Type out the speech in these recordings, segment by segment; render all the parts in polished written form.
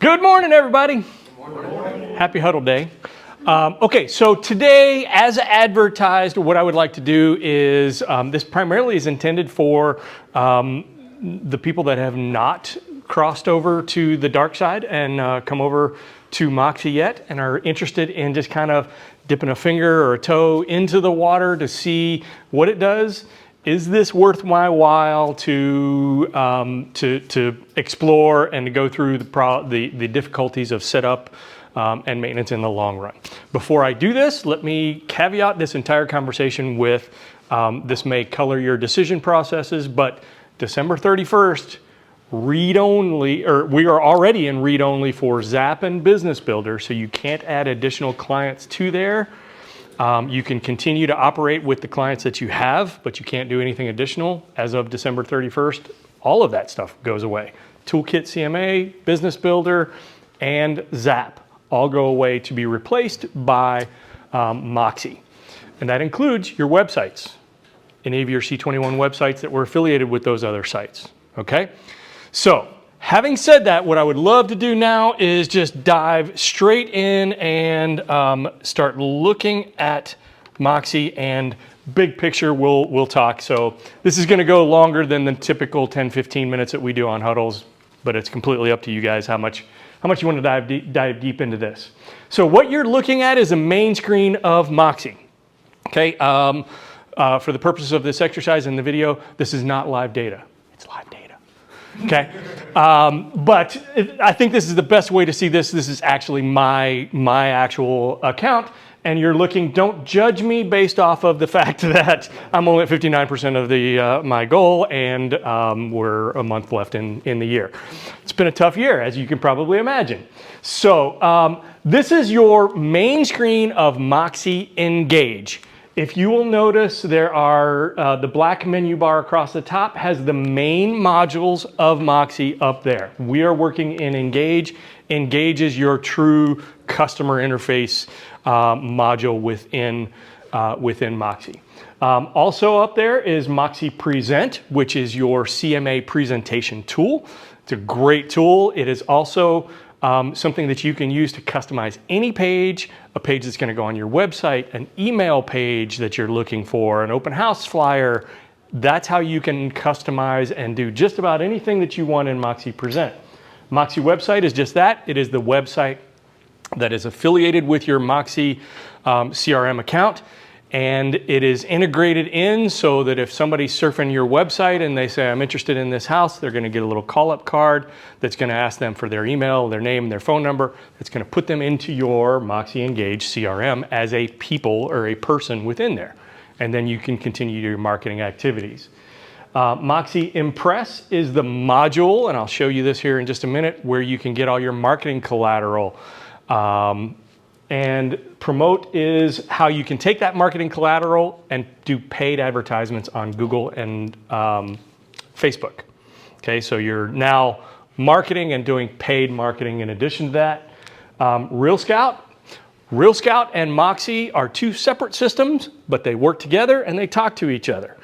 Good morning, everybody. Good morning. Happy Huddle Day. Okay, so today, as advertised, what I would like to do is, this primarily is intended for the people that have not crossed over to the dark side and come over to Moxie yet and are interested in just kind of dipping a finger or a toe into the water to see what it does. Is this worth my while to explore and to go through the difficulties of setup and maintenance in the long run? Before I do this, let me caveat this entire conversation with this may color your decision processes, but December 31st, read only, or we are already in read only for Zap and Business Builder, so you can't add additional clients to there. You can continue to operate with the clients that you have, but you can't do anything additional. As of December 31st, all of that stuff goes away. Toolkit CMA, Business Builder, and Zap all go away to be replaced by Moxie. And that includes your websites, any of your C21 websites that were affiliated with those other sites, okay? So, having said that, what I would love to do now is just dive straight in and start looking at Moxie, and big picture we'll talk. So this is gonna go longer than the typical 10-15 minutes that we do on Huddles, but it's completely up to you guys how much you want to dive deep into this. So what you're looking at is a main screen of Moxie, okay? For the purposes of this exercise in the video, this is not live data, it's live data. Okay, but I think this is the best way to see this. This is actually my actual account, and you're looking. Don't judge me based off of the fact that I'm only at 59% of the my goal, and we're a month left in the year. It's been a tough year, as you can probably imagine. So this is your main screen of Moxie Engage. If you will notice, there are the black menu bar across the top has the main modules of Moxie up there. We are working in Engage. Engage is your true customer interface module within Moxie. Also up there is Moxie Present, which is your CMA presentation tool. It's a great tool. It is also something that you can use to customize any page, a page that's going to go on your website, an email page that you're looking for, an open house flyer. That's how you can customize and do just about anything that you want in Moxie Present. Moxie website is just that. It is the website that is affiliated with your Moxie CRM account. And it is integrated in so that if somebody's surfing your website and they say, I'm interested in this house, they're going to get a little call-up card that's going to ask them for their email, their name, their phone number. It's going to put them into your Moxie Engage CRM as a people or a person within there. And then you can continue your marketing activities. Moxie Impress is the module, and I'll show you this here in just a minute, where you can get all your marketing collateral. And Promote is how you can take that marketing collateral and do paid advertisements on Google and Facebook. Okay, so you're now marketing and doing paid marketing in addition to that. Real Scout and Moxie are two separate systems, but they work together and they talk to each other.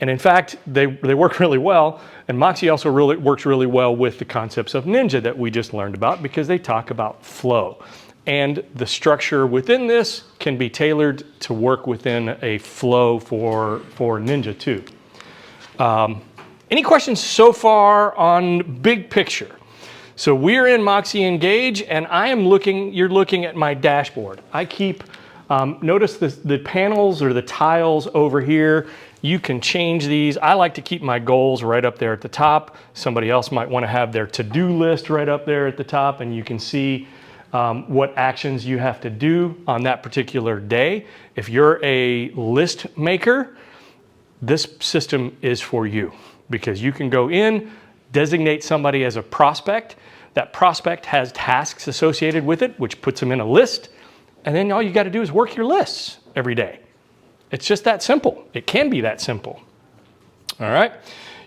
And in fact, they work really well. And Moxie also works really well with the concepts of Ninja that we just learned about, because they talk about flow. And the structure within this can be tailored to work within a flow for Ninja too. Any questions so far on big picture? So we're in Moxie Engage, and you're looking at my dashboard. I keep, notice the panels or the tiles over here. You can change these. I like to keep my goals right up there at the top. Somebody else might want to have their to-do list right up there at the top, and you can see what actions you have to do on that particular day. If you're a list maker, this system is for you, because you can go in, designate somebody as a prospect. That prospect has tasks associated with it, which puts them in a list. And then all you got to do is work your lists every day. It's just that simple. It can be that simple. All right.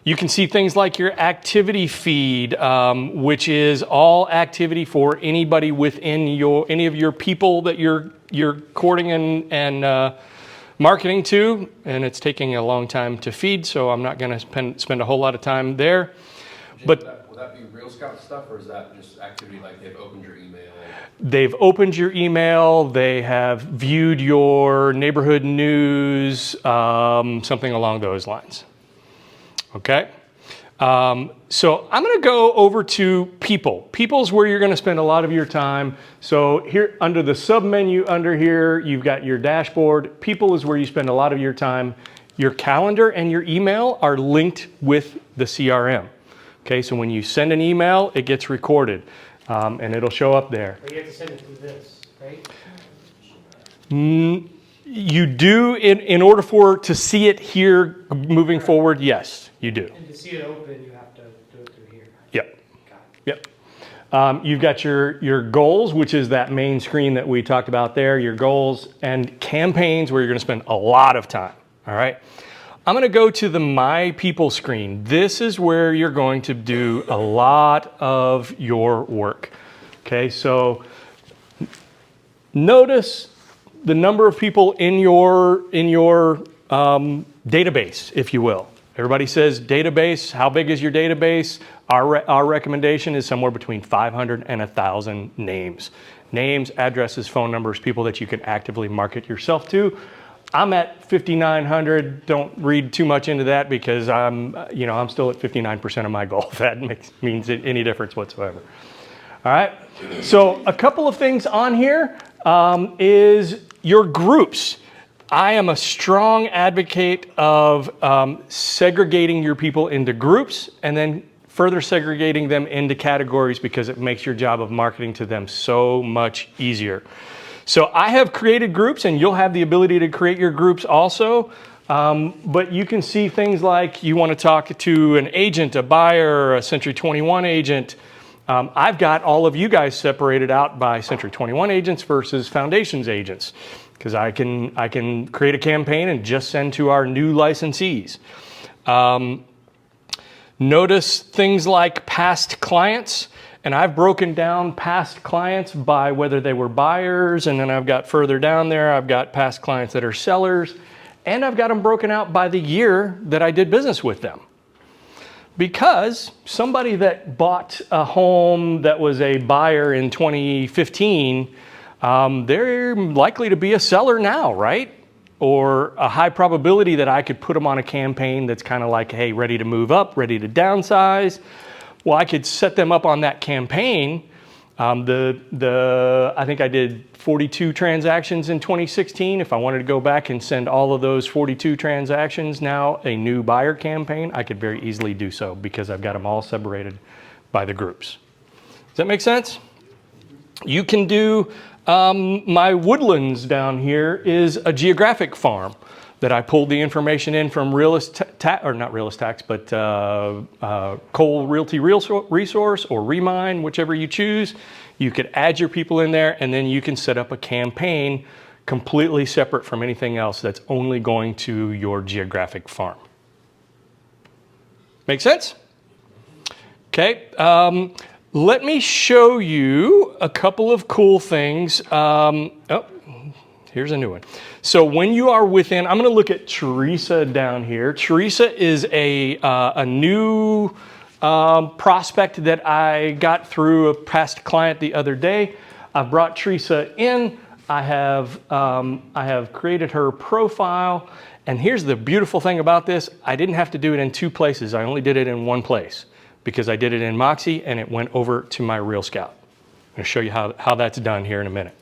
You can see things like your activity feed, which is all activity for anybody within any of your people that you're courting and marketing to. And it's taking a long time to feed, so I'm not going to spend a whole lot of time there. But will that be Real Scout stuff, or is that just activity like they've opened your email? They've opened your email, they have viewed your neighborhood news, something along those lines. Okay? So I'm going to go over to people. People's where you're going to spend a lot of your time. So here under the sub menu under here, you've got your dashboard. People is where you spend a lot of your time. Your calendar and your email are linked with the CRM. Okay, so when you send an email, it gets recorded and it'll show up there. But you have to send it through this, right? You do, in order for to see it here moving forward, yes, you do. And to see it open, you have to do it through here. Yep. Got it. Yep. You've got your goals, which is that main screen that we talked about there, your goals, and campaigns where you're going to spend a lot of time. All right. I'm going to go to the My People screen. This is where you're going to do a lot of your work. Okay, so notice the number of people in your database, if you will. Everybody says database. How big is your database? Our recommendation is somewhere between 500 and 1,000 names. Names, addresses, phone numbers, people that you can actively market yourself to. I'm at 5,900. Don't read too much into that because I'm still at 59% of my goal. If that means any difference whatsoever. All right. So a couple of things on here is your groups. I am a strong advocate of segregating your people into groups and then further segregating them into categories because it makes your job of marketing to them so much easier. So I have created groups, and you'll have the ability to create your groups also. But you can see things like you want to talk to an agent, a buyer, a Century 21 agent. I've got all of you guys separated out by Century 21 agents versus Foundations agents because I can create a campaign and just send to our new licensees. Notice things like past clients. And I've broken down past clients by whether they were buyers, and then I've got further down there, I've got past clients that are sellers, and I've got them broken out by the year that I did business with them. Because somebody that bought a home that was a buyer in 2015, they're likely to be a seller now, right? Or a high probability that I could put them on a campaign that's kind of like, hey, ready to move up, ready to downsize. Well, I could set them up on that campaign. I think I did 42 transactions in 2016. If I wanted to go back and send all of those 42 transactions now a new buyer campaign, I could very easily do so because I've got them all separated by the groups. Does that make sense? You can do, my woodlands down here is a geographic farm that I pulled the information in from Cole Realty Resource or Remine, whichever you choose. You could add your people in there and then you can set up a campaign completely separate from anything else that's only going to your geographic farm. Make sense? Okay. Let me show you a couple of cool things. Here's a new one. So when you are within, I'm going to look at Teresa down here. Teresa is a new prospect that I got through a past client the other day. I've brought Teresa in. I have created her profile. And here's the beautiful thing about this. I didn't have to do it in two places. I only did it in one place because I did it in Moxie and it went over to my Real Scout. I'm going to show you how that's done here in a minute.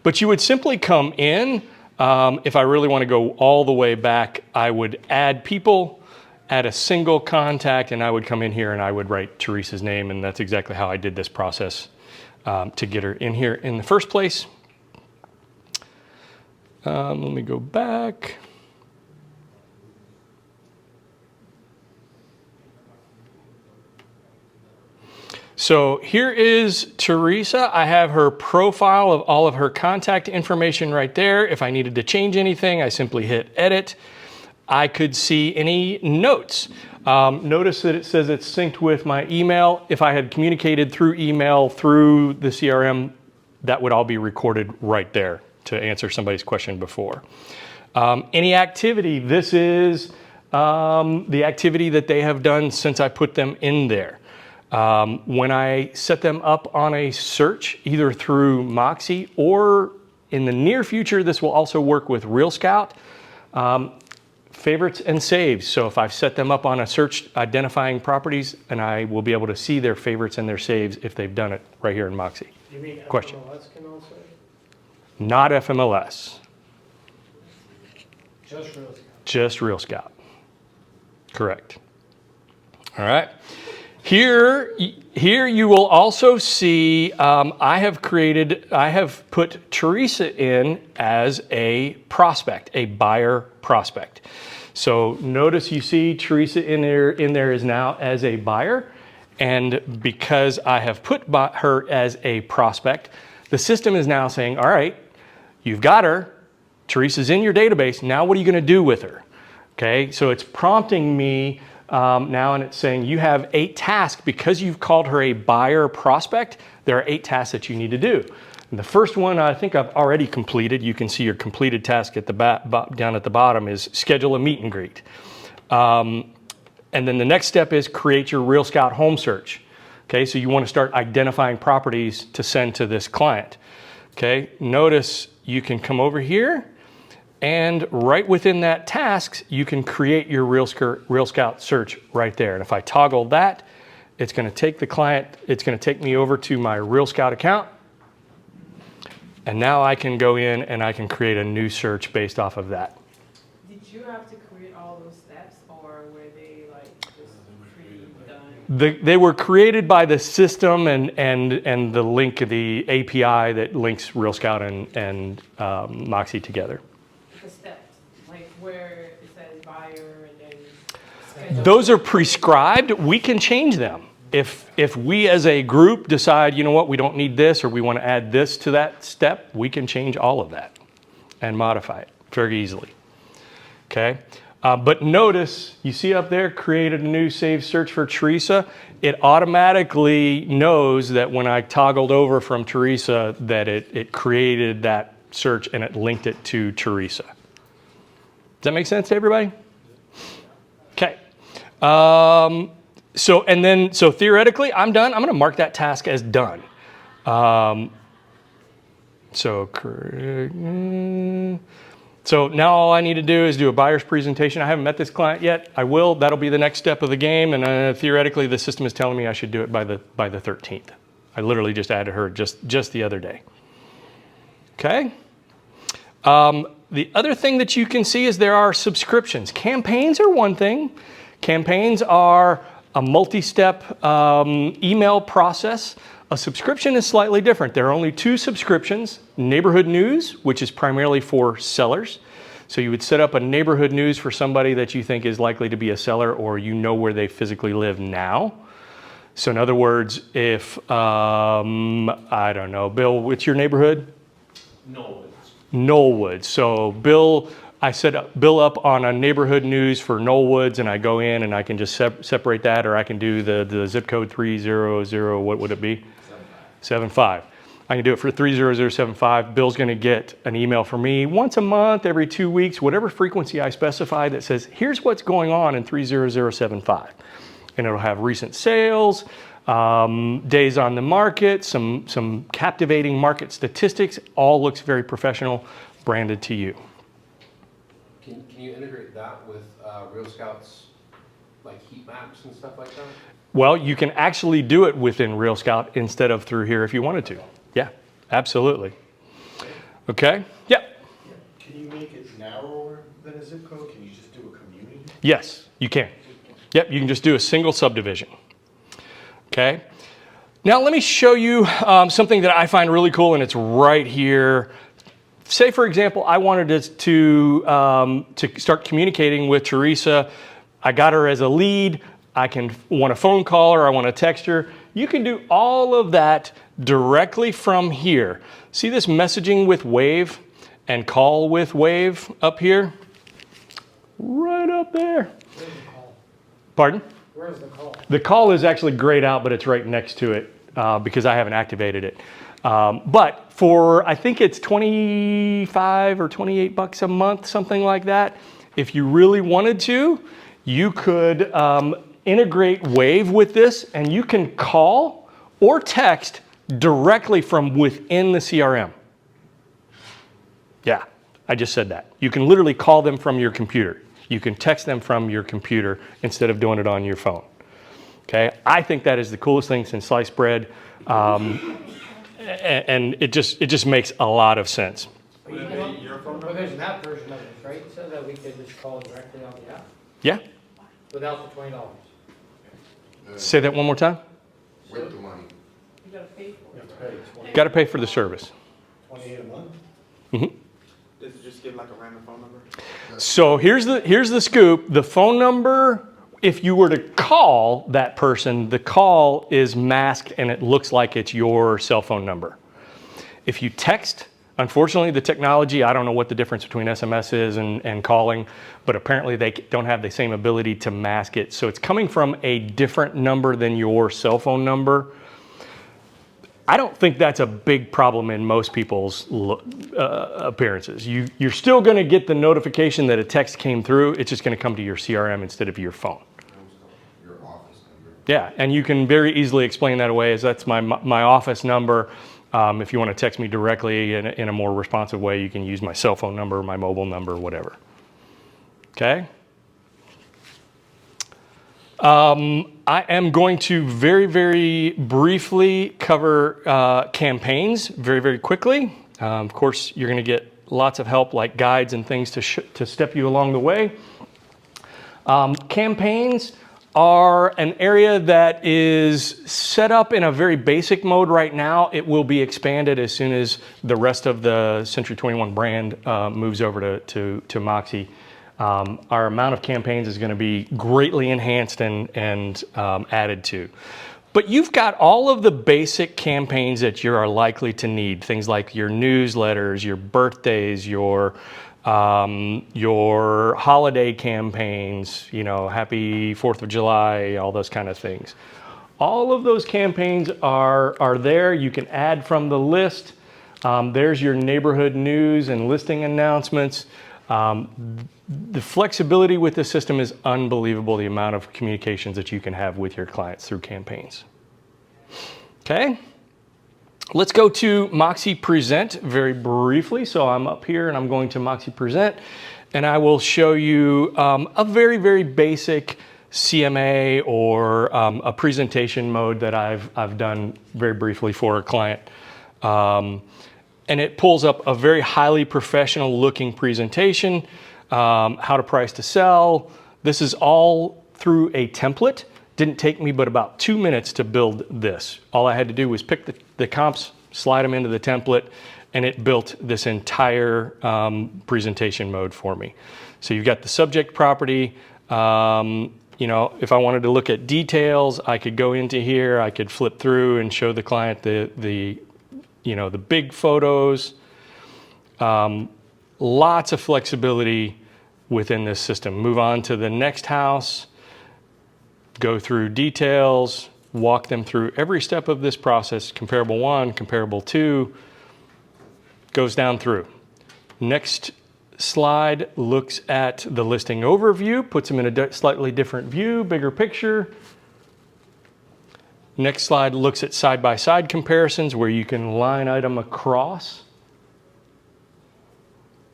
But you would simply come in. If I really want to go all the way back, I would add people, add a single contact, and I would come in here and I would write Teresa's name, and that's exactly how I did this process to get her in here in the first place. Let me go back. So here is Teresa. I have her profile of all of her contact information right there. If I needed to change anything, I simply hit edit. I could see any notes. Notice that it says it's synced with my email. If I had communicated through email through the CRM, that would all be recorded right there to answer somebody's question before. Any activity, this is the activity that they have done since I put them in there. When I set them up on a search, either through Moxie or in the near future, this will also work with Real Scout, favorites and saves. So if I've set them up on a search identifying properties, and I will be able to see their favorites and their saves if they've done it right here in Moxie. You mean Question. FMLS can also? Not FMLS, Just Real Scout. just Real Scout. Correct. All right. Here you will also see I have put Teresa in as a prospect, a buyer prospect. So notice you see Teresa in there is now as a buyer, and because I have put her as a prospect, the system is now saying, all right, you've got her, Teresa's in your database, now what are you going to do with her? Okay, so it's prompting me now, and it's saying you have 8 tasks. Because you've called her a buyer prospect, there are 8 tasks that you need to do. And the first one I think I've already completed. You can see your completed task at the down at the bottom is schedule a meet and greet. And then the next step is create your Real Scout home search. Okay, so you want to start identifying properties to send to this client. Okay, notice you can come over here, and right within that tasks, you can create your Real Scout search right there. And if I toggle that, it's going to take the client, it's going to take me over to my Real Scout account. And now I can go in and I can create a new search based off of that. Did you have to create all those steps, or were they like just pre-done? They were created by the system and the link, the API that links Real Scout and Moxie together. The steps, like where it says buyer and then schedule. Those are prescribed. We can change them. If we as a group decide, you know what, we don't need this, or we want to add this to that step, we can change all of that and modify it very easily. Okay, but notice, you see up there, created a new save search for Teresa. It automatically knows that when I toggled over from Teresa, that it created that search and it linked it to Teresa. Does that make sense to everybody? Okay. So theoretically, I'm done. I'm going to mark that task as done. So now all I need to do is do a buyer's presentation. I haven't met this client yet. I will. That'll be the next step of the game. And theoretically, the system is telling me I should do it by the 13th. I literally just added her just the other day. Okay. The other thing that you can see is there are subscriptions. Campaigns are one thing. Campaigns are a multi-step email process. A subscription is slightly different. There are only 2 subscriptions. Neighborhood news, which is primarily for sellers. So you would set up a neighborhood news for somebody that you think is likely to be a seller, or you know where they physically live now. So in other words, if, I don't know, Bill, what's your neighborhood? Knollwood. So Bill, I set Bill up on a neighborhood news for Knollwoods, and I go in and I can just separate that, or I can do the zip code 300, what would it be? 75. I can do it for 30075. Bill's going to get an email from me once a month, every 2 weeks, whatever frequency I specify, that says, here's what's going on in 30075. And it'll have recent sales, days on the market, some captivating market statistics. All looks very professional, branded to you. Can you integrate that with Real Scout's like heat maps and stuff like that? Well, you can actually do it within Real Scout instead of through here if you wanted to. Yeah, absolutely. Okay. Yeah. Can you make it narrower than a zip code? Can you just do a community? Yes, you can. Yep, you can just do a single subdivision. Okay. Now let me show you something that I find really cool, and it's right here. Say, for example, I wanted to start communicating with Teresa. I got her as a lead. I can want a phone call her. I want to text her. You can do all of that directly from here. See this messaging with Wave and call with Wave up here? Right up there. Where's the call? Pardon? Where's the call? The call is actually grayed out, but it's right next to it because I haven't activated it. But for, I think it's 25 or 28 bucks a month, something like that. If you really wanted to, you could integrate Wave with this, and you can call or text directly from within the CRM. Yeah, I just said that. You can literally call them from your computer. You can text them from your computer instead of doing it on your phone. Okay, I think that is the coolest thing since sliced bread, and it just makes a lot of sense. But there's an app version of this, right? So that we could just call directly on the app Yeah, without the $20. say that one more time. With the money. You gotta pay for You it. have to pay Got to pay for the service. $28 a month? Does it just give like a random phone number? So here's the scoop. The phone number, if you were to call that person, the call is masked and it looks like it's your cell phone number. If you text, unfortunately the technology, I don't know what the difference between SMS is and calling, but apparently they don't have the same ability to mask it. So it's coming from a different number than your cell phone number. I don't think that's a big problem in most people's appearances. You're still going to get the notification that a text came through. It's just going to come to your CRM instead of your phone. Your office number. Yeah, and you can very easily explain that away as that's my office number. If you want to text me directly in a more responsive way, you can use my cell phone number, my mobile number, whatever. Okay? I am going to very, very briefly cover campaigns very, very quickly. Of course, you're going to get lots of help like guides and things to step you along the way. Campaigns are an area that is set up in a very basic mode right now. It will be expanded as soon as the rest of the Century 21 brand moves over to Moxie. Our amount of campaigns is going to be greatly enhanced and added to. But you've got all of the basic campaigns that you are likely to need. Things like your newsletters, your birthdays, your holiday campaigns, you know, happy 4th of July, all those kind of things. All of those campaigns are there. You can add from the list. There's your neighborhood news and listing announcements. The flexibility with the system is unbelievable, the amount of communications that you can have with your clients through campaigns. Okay, let's go to Moxie Present very briefly. So I'm up here and I'm going to Moxie Present, and I will show you a very, very basic CMA or a presentation mode that I've done very briefly for a client. And it pulls up a very highly professional looking presentation, how to price to sell. This is all through a template. Didn't take me but about 2 minutes to build this. All I had to do was pick the comps, slide them into the template, and it built this entire presentation mode for me. So you've got the subject property. You know, if I wanted to look at details, I could go into here, I could flip through and show the client the big photos. Lots of flexibility within this system. Move on to the next house, go through details, walk them through every step of this process. Comparable 1, comparable 2, goes down through. Next slide looks at the listing overview, puts them in a slightly different view, bigger picture. Next slide looks at side-by-side comparisons where you can line item across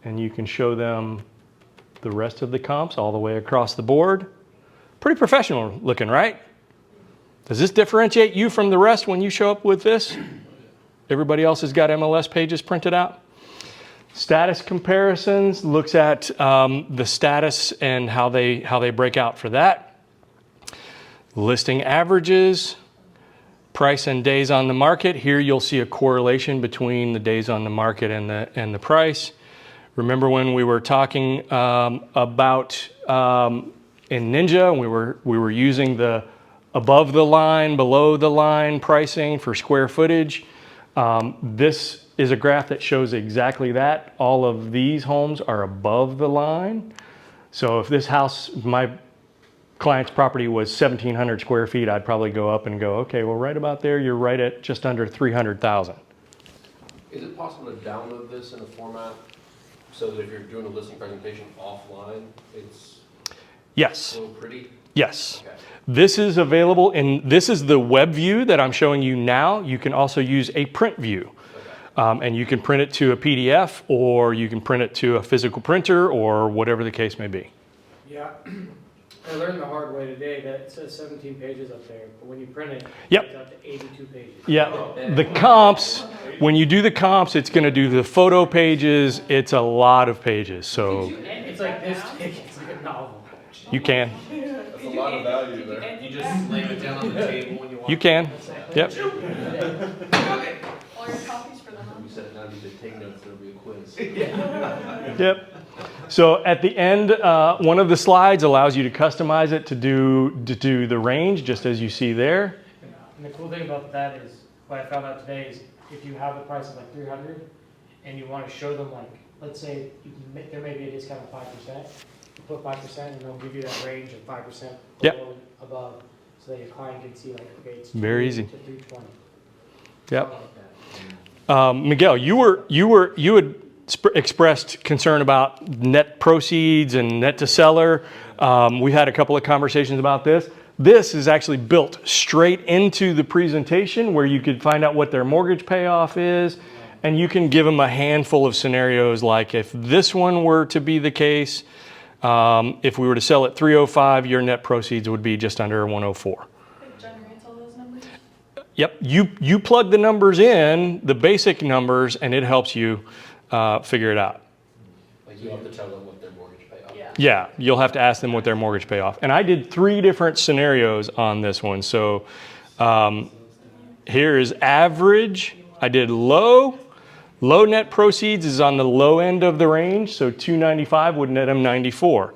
and you can show them the rest of the comps all the way across the board. Pretty professional looking, right? Does this differentiate you from the rest when you show up with this? Everybody else has got MLS pages printed out. Status comparisons looks at the status and how they break out for that. Listing averages. Price and days on the market. Here you'll see a correlation between the days on the market and the price. Remember when we were talking about in Ninja, we were using the above the line, below the line pricing for square footage. This is a graph that shows exactly that. All of these homes are above the line. So if this house, my client's property was 1,700 square feet, I'd probably go up and go, okay, well, right about there, you're right at just under 300,000. Is it possible to download this in a format so that if you're doing a listing presentation offline, it's Yes. so pretty? Yes. Okay. This is available this is the web view that I'm showing you now. You can also use a print view. And you can print it to a PDF, or you can print it to a physical printer, or whatever the case may be. Yeah, I learned the hard way today that it says 17 pages up there, but when you print it, Yep. it's up to 82 pages. Yeah, the comps, when you do the comps, it's going to do the photo pages. It's a lot of pages, so It's like this thick, it's like a novel. you can. That's a lot of value there. You just lay it down on the table when you walk. You can. Yep. All your copies for the home. You set it down, you just take notes, there'll be a quiz. Yep. So at the end, one of the slides allows you to customize it to do the range, just as you see there. And the cool thing about that is, what I found out today is, if you have the price of like 300, and you want to show them like, let's say there may be a discount of 5%, you put 5%, and they'll give you that range of 5% Yep. below, above, so that your client can see like, okay, it's Very easy. to 320. Yep. Something like that. Miguel, you had expressed concern about net proceeds and net to seller. We've had a couple of conversations about this. This is actually built straight into the presentation, where you could find out what their mortgage payoff is, and you can give them a handful of scenarios, like if this one were to be the case, if we were to sell at 305, your net proceeds would be just under 104. It generates all those numbers. Yep, you plug the numbers in, the basic numbers, and it helps you figure it out. Like you have to tell them what their mortgage payoff. Yeah. Yeah, you'll have to ask them what their mortgage payoff. And I did 3 different scenarios on this one. So here is average. I did low. Low net proceeds is on the low end of the range, so 295 would net him 94.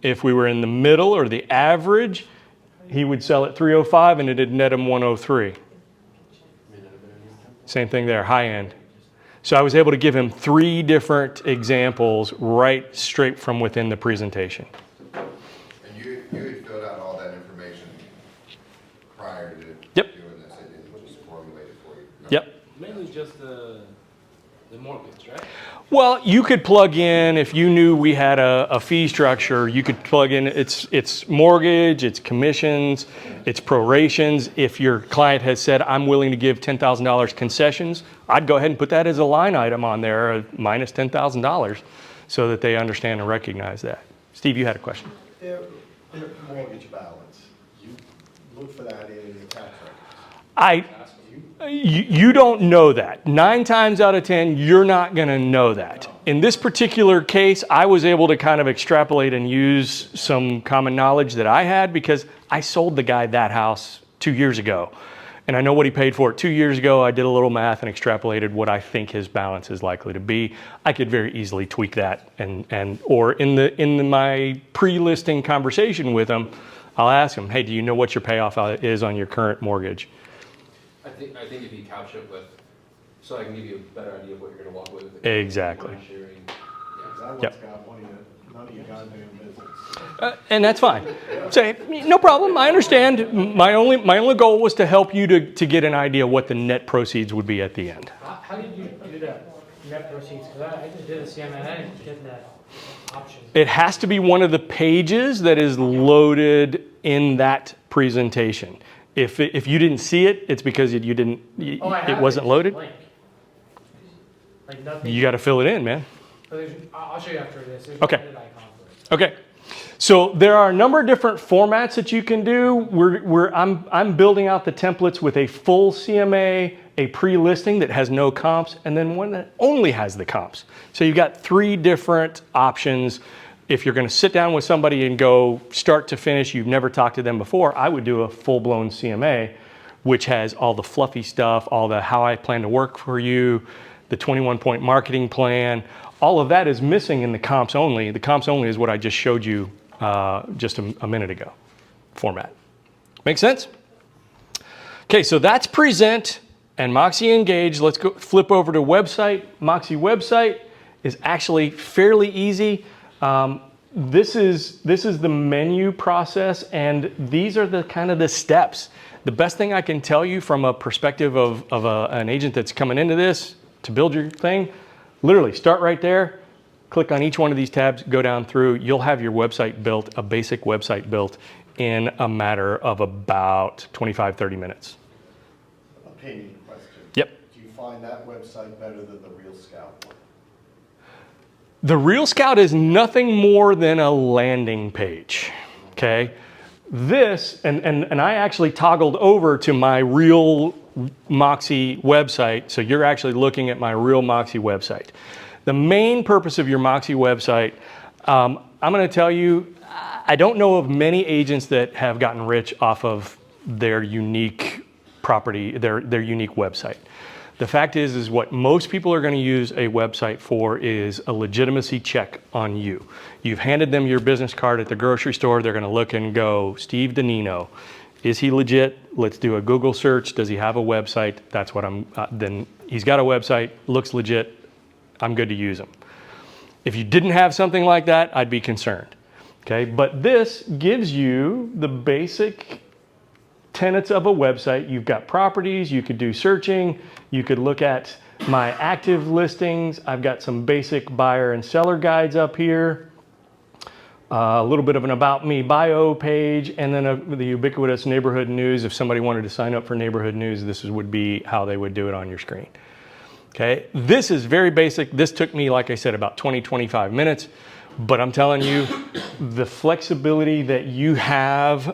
If we were in the middle or the average, he would sell at 305 and it'd net him 103. Same thing there, high end. So I was able to give him 3 different examples right straight from within the presentation. And you had filled out all that information prior to Yep. doing this, it didn't just formulate it for you? No? Yep. Mainly just the mortgage, right? Well, you could plug in, if you knew we had a fee structure, you could plug in it's mortgage, it's commissions, it's prorations. If your client has said, I'm willing to give $10,000 concessions, I'd go ahead and put that as a line item on there, minus $10,000, so that they understand and recognize that. Steve, you had a question. Their mortgage balance, you look for that in your tax records. You don't know that. 9 times out of 10, you're not going to know that. In this particular case, I was able to kind of extrapolate and use some common knowledge that I had, because I sold the guy that house 2 years ago. And I know what he paid for it 2 years ago. I did a little math and extrapolated what I think his balance is likely to be. I could very easily tweak that, or in my pre-listing conversation with him, I'll ask him, hey, do you know what your payoff is on your current mortgage? I think if you couch it with, so I can give you a better idea of what you're gonna walk away with. Exactly. Sharing. Because that one's Yep. got money that none of you goddamn business. And that's fine. Say, no problem, I understand. My only goal was to help you to get an idea what the net proceeds would be at the end. How did you do that net proceeds? Because I just did a CMA, I didn't get that option. It has to be one of the pages that is loaded in that presentation. If you didn't see it, it's because it wasn't loaded. Blank. Like nothing. You got to fill it in, man. I'll show you after this. There's Okay. no edit icon for it. Okay. So there are a number of different formats that you can do. I'm building out the templates with a full CMA, a pre-listing that has no comps, and then one that only has the comps. So you've got 3 different options. If you're going to sit down with somebody and go start to finish, you've never talked to them before, I would do a full-blown CMA, which has all the fluffy stuff, all the how I plan to work for you, the 21-point marketing plan. All of that is missing in the comps only. The comps only is what I just showed you just a minute ago format. Make sense? Okay, so that's present and Moxie Engage. Let's go flip over to website. Moxie website is actually fairly easy. This is the menu process, and these are the kind of the steps. The best thing I can tell you from a perspective of an agent that's coming into this to build your thing, literally start right there, click on each one of these tabs, go down through, you'll have your website built, a basic website built in a matter of about 25, 30 minutes. Opinion question. Yep. Do you find that website better than the Real Scout one? The Real Scout is nothing more than a landing page, okay? This, and I actually toggled over to my real Moxie website, so you're actually looking at my real Moxie website. The main purpose of your Moxie website, I'm gonna tell you, I don't know of many agents that have gotten rich off of their unique property, their unique website. The fact is what most people are going to use a website for is a legitimacy check on you. You've handed them your business card at the grocery store. They're going to look and go, Steve Danino, is he legit? Let's do a Google search. Does he have a website? That's what then he's got a website, looks legit. I'm good to use him. If you didn't have something like that, I'd be concerned. Okay, but this gives you the basic tenets of a website. You've got properties, you could do searching, you could look at my active listings. I've got some basic buyer and seller guides up here, a little bit of an about me bio page, and then the ubiquitous neighborhood news. If somebody wanted to sign up for neighborhood news, this would be how they would do it on your screen. Okay, this is very basic. This took me, like I said, about 20, 25 minutes. But I'm telling you, the flexibility that you have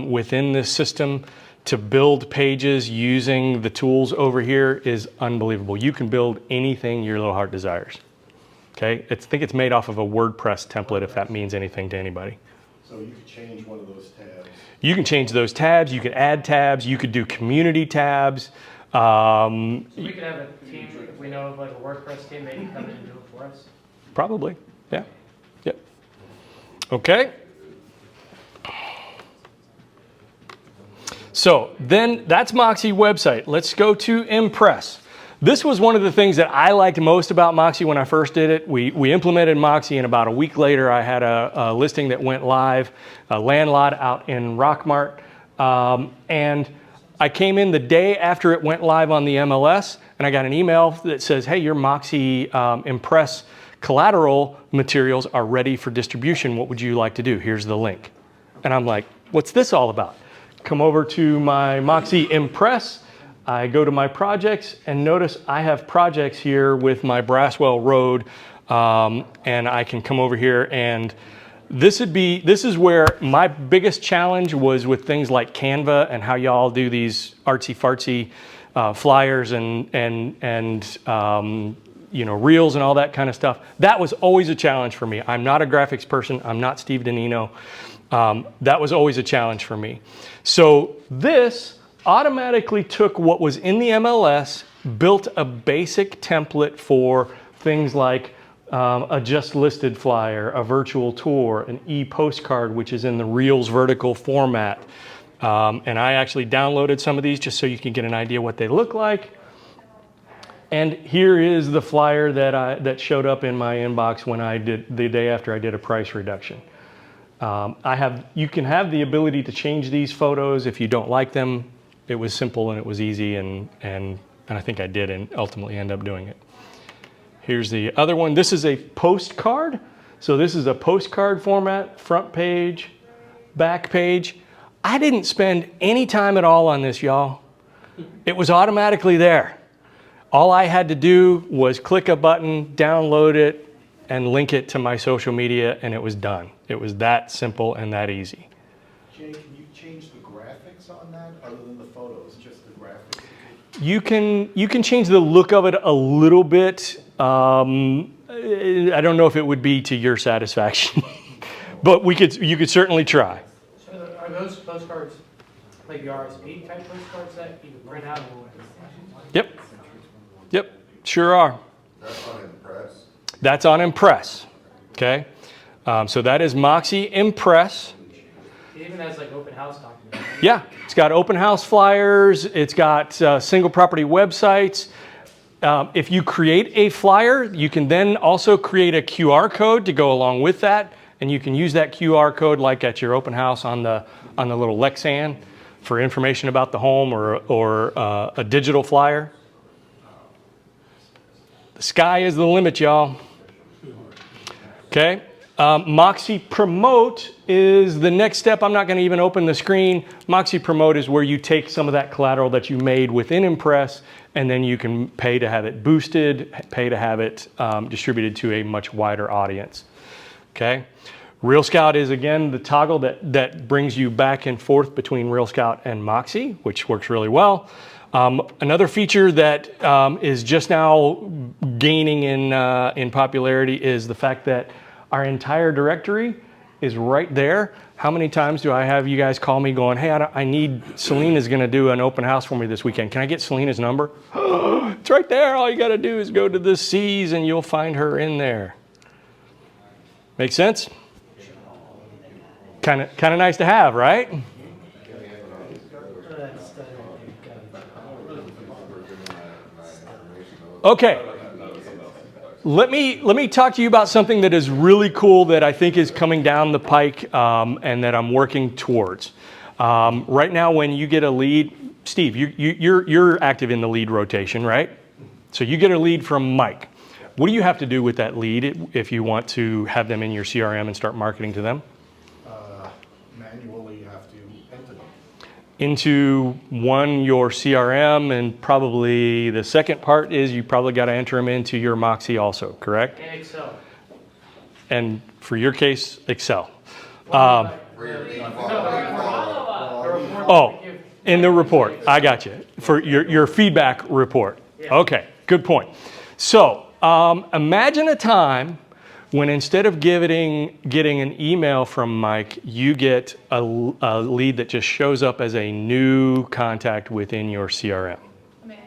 within this system to build pages using the tools over here is unbelievable. You can build anything your little heart desires. Okay, I think it's made off of a WordPress template, if that means anything to anybody. So you could change one of those tabs. You can change those tabs. You could add tabs. You could do community tabs. So we could have a team, if we know of like a WordPress team, they can come in and do it for us. Probably, yeah. Yep. Okay. So then that's Moxie website. Let's go to Impress. This was one of the things that I liked most about Moxie when I first did it. We implemented Moxie, and about a week later I had a listing that went live, a land lot out in Rockmart. And I came in the day after it went live on the MLS, and I got an email that says, hey, your Moxie Impress collateral materials are ready for distribution. What would you like to do? Here's the link. And I'm like, what's this all about? Come over to my Moxie Impress. I go to my projects, and notice I have projects here with my Braswell Road, and I can come over here, and this is where my biggest challenge was with things like Canva and how y'all do these artsy-fartsy flyers and you know, reels and all that kind of stuff. That was always a challenge for me. I'm not a graphics person. I'm not Steve Danino. That was always a challenge for me. So this automatically took what was in the MLS, built a basic template for things like a just listed flyer, a virtual tour, an e-postcard, which is in the Reels vertical format. And I actually downloaded some of these just so you can get an idea what they look like. And here is the flyer that showed up in my inbox when I did the day after I did a price reduction. You can have the ability to change these photos if you don't like them. It was simple and it was easy, and I think I did and ultimately end up doing it. Here's the other one. This is a postcard. So this is a postcard format, front page, back page. I didn't spend any time at all on this, y'all. It was automatically there. All I had to do was click a button, download it, and link it to my social media, and it was done. It was that simple and that easy. Jay, can you change the graphics on that other than the photos, just the graphics? You can change the look of it a little bit. I don't know if it would be to your satisfaction, but you could certainly try. So are those postcards like the RSP type postcards that you can print out? Yep. Yep, sure are. That's on Impress. That's on Impress, okay? So that is Moxie Impress. It even has like open house documents. Yeah, it's got open house flyers. It's got single property websites. If you create a flyer, you can then also create a QR code to go along with that, and you can use that QR code like at your open house on the little Lexan for information about the home or a digital flyer. The sky is the limit, y'all. Okay. Moxie Promote is the next step. I'm not going to even open the screen. Moxie Promote is where you take some of that collateral that you made within Impress, and then you can pay to have it boosted, pay to have it distributed to a much wider audience. Okay. Real Scout is, again, the toggle that brings you back and forth between Real Scout and Moxie, which works really well. Another feature that is just now gaining in popularity is the fact that our entire directory is right there. How many times do I have you guys call me going, hey, I need, Selena's gonna do an open house for me this weekend. Can I get Selena's number? It's right there. All you gotta do is go to the C's and you'll find her in there. Make sense? Kind of nice to have, right? Okay. Let me talk to you about something that is really cool that I think is coming down the pike and that I'm working towards. Right now, when you get a lead, Steve, you're active in the lead rotation, right? So you get a lead from Mike. What do you have to do with that lead if you want to have them in your CRM and start marketing to them? Manually, you have to enter them. Into your CRM, and probably the second part is you probably got to enter them into your Moxie also, correct? And Excel. And for your case, Excel. Oh, in the report. I got you. For your feedback report. Okay, good point. So imagine a time when instead of getting an email from Mike, you get a lead that just shows up as a new contact within your CRM. Amazing.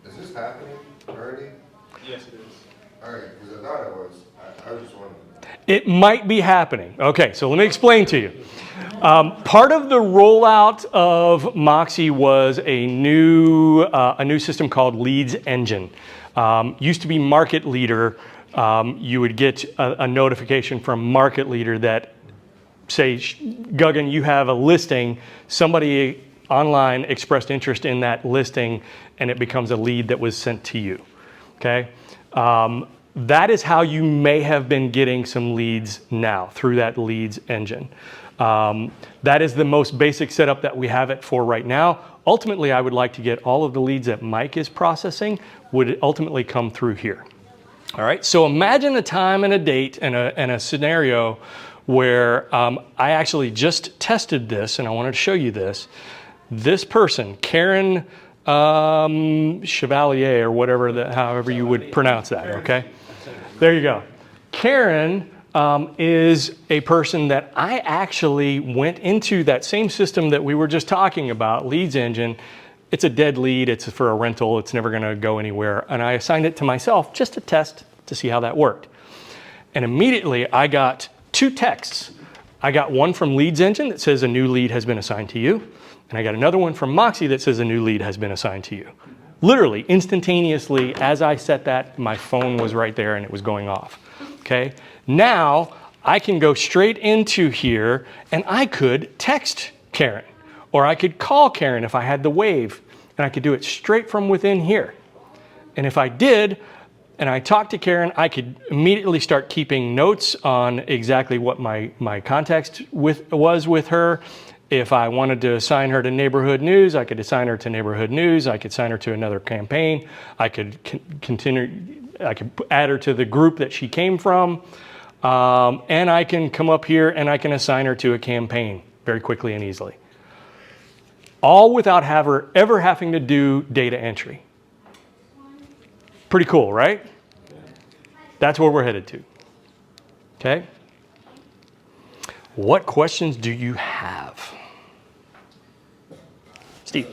Is this happening already? Yes, it is. All right, because I thought it was. I was just wondering. It might be happening. Okay, so let me explain to you. Part of the rollout of Moxie was a new system called Leads Engine. Used to be Market Leader. You would get a notification from Market Leader that say, Guggen, you have a listing. Somebody online expressed interest in that listing, and it becomes a lead that was sent to you. Okay. That is how you may have been getting some leads now through that leads engine. That is the most basic setup that we have it for right now. Ultimately, I would like to get all of the leads that Mike is processing would ultimately come through here. All right, so imagine a time and a date and a scenario where I actually just tested this, and I wanted to show you this. This person, Karen Chevalier, or however you would pronounce that, okay? There you go. Karen is a person that I actually went into that same system that we were just talking about, Leads Engine. It's a dead lead, it's for a rental, it's never gonna go anywhere. And I assigned it to myself just to test to see how that worked. And immediately I got 2 texts. I got one from Leads Engine that says a new lead has been assigned to you. And I got another one from Moxie that says a new lead has been assigned to you. Literally, instantaneously, as I set that, my phone was right there and it was going off, okay? Now, I can go straight into here and I could text Karen, or I could call Karen if I had the wave, and I could do it straight from within here. And if I did, and I talked to Karen, I could immediately start keeping notes on exactly what my context was with her. If I wanted to assign her to neighborhood news, I could assign her to neighborhood news. I could assign her to another campaign. I could I could add her to the group that she came from. And I can come up here and I can assign her to a campaign very quickly and easily. All without her ever having to do data entry. Pretty cool, right? That's where we're headed to. Okay? What questions do you have? Steve.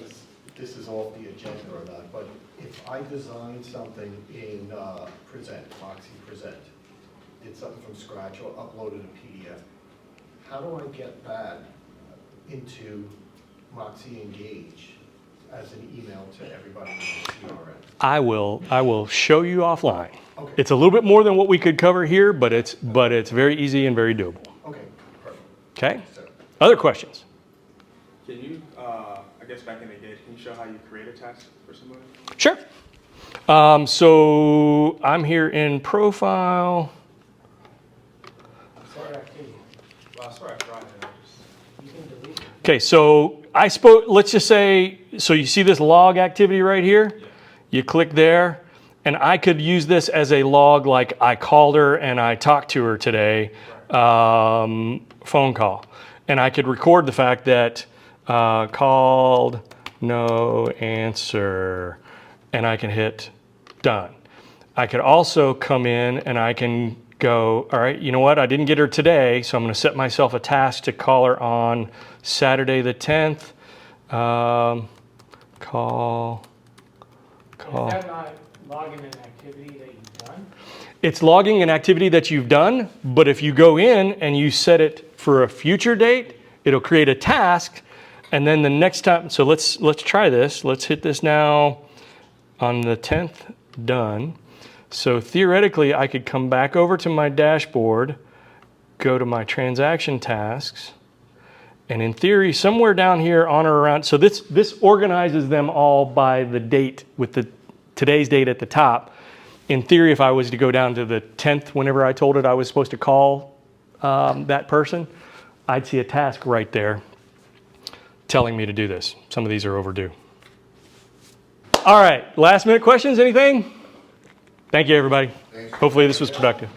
This is off the agenda or not, but if I design something in Moxie Present, did something from scratch or uploaded a PDF, how do I get that into Moxie Engage as an email to everybody in the CRM? I will show you offline. Okay. It's a little bit more than what we could cover here, but it's very easy and very doable. Okay, perfect. Okay? Other questions? Can you, I guess back in Engage, can you show how you create a task for somebody? Sure. So I'm here in Profile. Okay, so let's just say, so you see this log activity right here? You click there, and I could use this as a log, like I called her and I talked to her today, phone call. And I could record the fact that called, no answer, and I can hit done. I could also come in and I can go, all right, you know what? I didn't get her today, so I'm going to set myself a task to call her on Saturday the 10th. Call. Is that not logging an activity that you've done? It's logging an activity that you've done, but if you go in and you set it for a future date, it'll create a task, and then the next time, so let's try this. Let's hit this now on the 10th, done. So theoretically, I could come back over to my dashboard, go to my transaction tasks, and in theory, somewhere down here on or around, so this organizes them all by the date with today's date at the top. In theory, if I was to go down to the 10th, whenever I told it I was supposed to call that person, I'd see a task right there telling me to do this. Some of these are overdue. All right, last minute questions, anything? Thank you, everybody. Thanks. Hopefully this was productive.